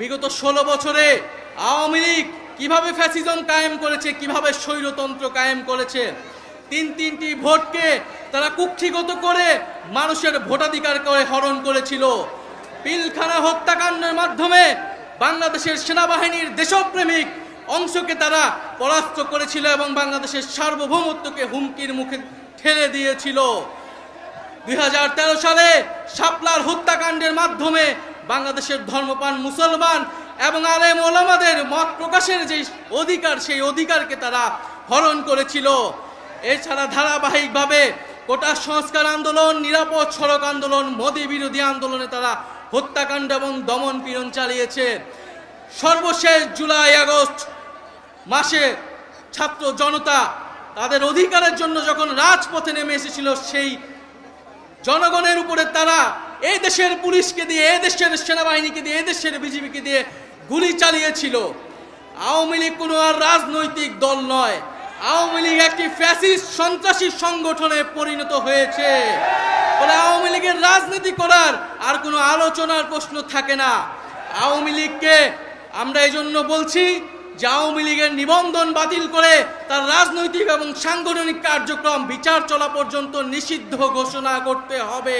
বিগত 16 বছরে আওয়ামী লীগ কিভাবে ফ্যাসিজম কায়েম করেছে, কিভাবে স্বৈরতন্ত্র কায়েম করেছে। তিনটি ভোটকে তারা কুক্ষিগত করে মানুষের ভোটাধিকার করে হরণ করেছিল। পিলখানা হত্যাকাণ্ডের মাধ্যমে বাংলাদেশের সেনাবাহিনীর দেশপ্রেমিক অংশকে তারা পরাস্ত করেছিল এবং বাংলাদেশের সার্বভৌমত্বকে হুমকির মুখে ঠেলে দিয়েছিল। 2013 সালে শাপলার হত্যাকাণ্ডের মাধ্যমে বাংলাদেশের ধর্মপ্রাণ মুসলমান এবং আলেম ওলামাদের মত প্রকাশের যে অধিকার, সেই অধিকারকে তারা হরণ করেছিল। এছাড়া ধারাবাহিকভাবে কোটা সংস্কার আন্দোলন, নিরাপদ সড়ক আন্দোলন, মোদী বিরোধী আন্দোলনে তারা হত্যাকাণ্ড এবং দমন পীড়ন চালিয়েছে। সর্বশেষ জুলাই আগস্ট মাসে ছাত্র জনতা তাদের অধিকারের জন্য যখন রাজপথে নেমে এসেছিল, সেই জনগণের উপরে তারা এই দেশের পুলিশকে দিয়ে, এই দেশের সেনাবাহিনীকে দিয়ে, এই দেশের বিজিবিকে দিয়ে গুলি চালিয়েছিল। আওয়ামী লীগ কোনো আর রাজনৈতিক দল নয়, আওয়ামী লীগ একটি ফ্যাসিস্ট সন্ত্রাসী সংগঠনে পরিণত হয়েছে। ফলে আওয়ামী লীগের রাজনীতি করার আর কোনো আলোচনার প্রশ্ন থাকে না। আওয়ামী লীগকে আমরা এই জন্য বলছি যে আওয়ামী লীগের নিবন্ধন বাতিল করে তার রাজনৈতিক এবং সাংগঠনিক কার্যক্রম বিচার চলা পর্যন্ত নিষিদ্ধ ঘোষণা করতে হবে।